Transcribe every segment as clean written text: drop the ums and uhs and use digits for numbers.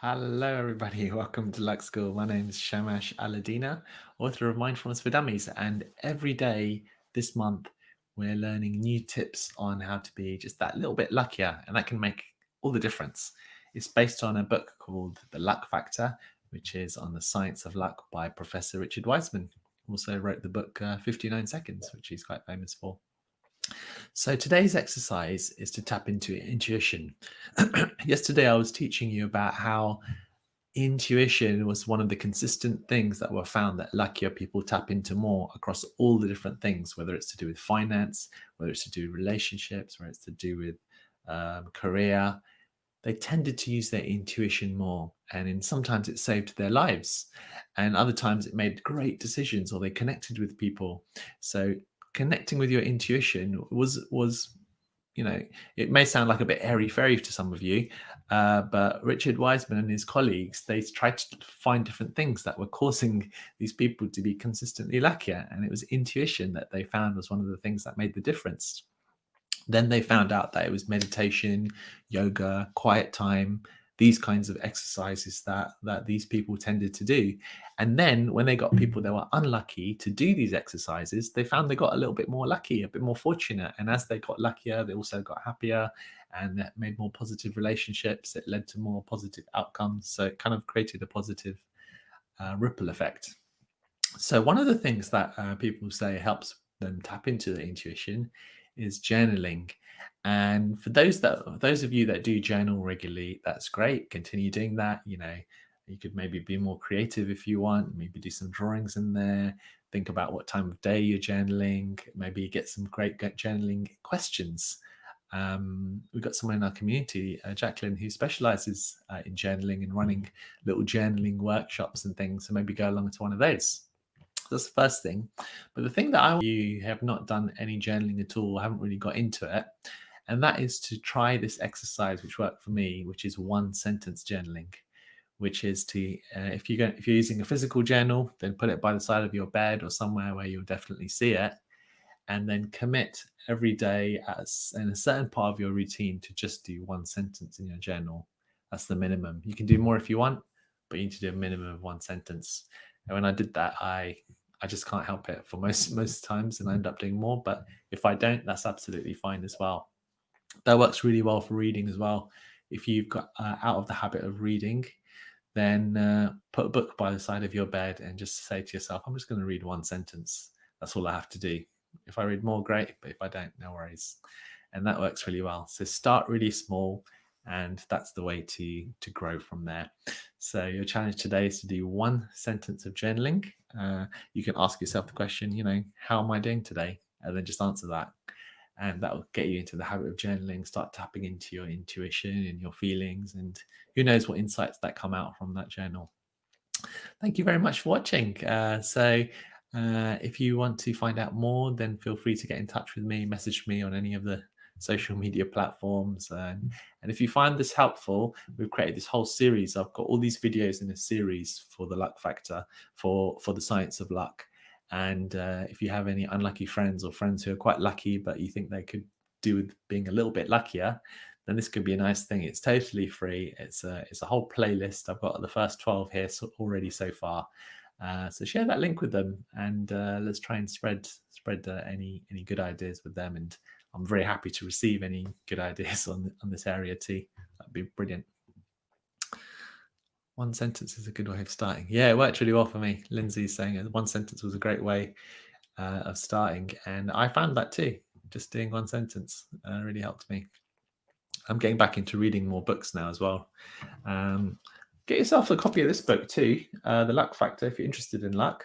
Hello, everybody. Welcome to Luck School. My name is Shamash Aladina, author of Mindfulness for Dummies. And every day this month, we're learning new tips on how to be just that little bit luckier. And that can make all the difference. It's based on a book called The Luck Factor, which is on the science of luck by Professor Richard Wiseman. Also wrote the book 59 Seconds, which he's quite famous for. So today's exercise is to tap into intuition. Yesterday, I was teaching you about how intuition was one of the consistent things that were found that luckier people tap into more across all the different things, whether it's to do with finance, whether it's to do with relationships, whether it's to do with career. They tended to use their intuition more, and in sometimes it saved their lives, and other times it made great decisions or they connected with people. So connecting with your intuition was it may sound like a bit airy fairy to some of you, but Richard Wiseman and his colleagues, they tried to find different things that were causing these people to be consistently luckier. And it was intuition that they found was one of the things that made the difference. Then they found out that it was meditation, yoga, quiet time, these kinds of exercises that these people tended to do. And then when they got people that were unlucky to do these exercises, they found they got a little bit more lucky, a bit more fortunate. And as they got luckier, they also got happier and that made more positive relationships. It led to more positive outcomes. So it kind of created a positive ripple effect. So one of the things that people say helps them tap into their intuition is journaling. And for those of you that do journal regularly, that's great. Continue doing that. You could maybe be more creative if you want. Maybe do some drawings in there. Think about what time of day you're journaling. Maybe get some great journaling questions. We've got someone in our community, Jacqueline, who specializes in journaling and running little journaling workshops and things. So maybe go along to one of those. That's the first thing. But the thing that you have not done any journaling at all, haven't really got into it, and that is to try this exercise, which worked for me, which is one sentence journaling, which is to if you're using a physical journal, then put it by the side of your bed or somewhere where you'll definitely see it, and then commit every day as in a certain part of your routine to just do one sentence in your journal. That's the minimum. You can do more if you want, but you need to do a minimum of one sentence. And when I did that, I just can't help it for most times, and I end up doing more. But if I don't, that's absolutely fine as well. That works really well for reading as well. If you've got out of the habit of reading, then put a book by the side of your bed and just say to yourself, I'm just going to read one sentence. That's all I have to do. If I read more, great. But if I don't, no worries. And that works really well. So start really small, and that's the way to grow from there. So your challenge today is to do one sentence of journaling. You can ask yourself the question, how am I doing today? And then just answer that. And that will get you into the habit of journaling, start tapping into your intuition and your feelings, and who knows what insights that come out from that journal. Thank you very much for watching. If you want to find out more, then feel free to get in touch with me, message me on any of the social media platforms. And if you find this helpful, we've created this whole series. I've got all these videos in a series for the luck factor, for the science of luck. And if you have any unlucky friends or friends who are quite lucky, but you think they could do with being a little bit luckier, then this could be a nice thing. It's totally free. It's a whole playlist. I've got the first 12 here already so far. So share that link with them, and let's try and spread any good ideas with them. And I'm very happy to receive any good ideas on this area too. That'd be brilliant. One sentence is a good way of starting. Yeah, it worked really well for me. Lindsay's saying one sentence was a great way of starting, and I found that too. Just doing one sentence really helped me. I'm getting back into reading more books now as well. Get yourself a copy of this book too, The Luck Factor, if you're interested in luck.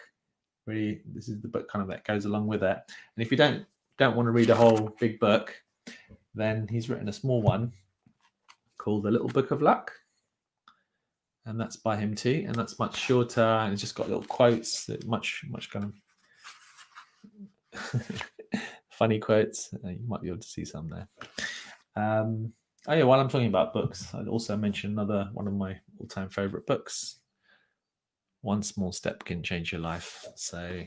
Really, this is the book kind of that goes along with it. And if you don't want to read a whole big book, then he's written a small one called The Little Book of Luck. And that's by him too. And that's much shorter, and it's just got little quotes, much kind of funny quotes. You might be able to see some there. Oh yeah, while I'm talking about books, I'd also mention another one of my all-time favorite books, One Small Step Can Change Your Life. So,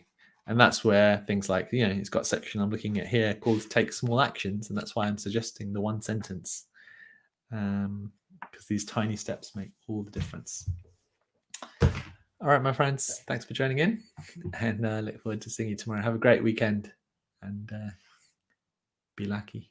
and that's where things like, it's got a section I'm looking at here called Take Small Actions, and that's why I'm suggesting the one sentence. because these tiny steps make all the difference. All right, my friends, thanks for joining in, and look forward to seeing you tomorrow. Have a great weekend, and be lucky.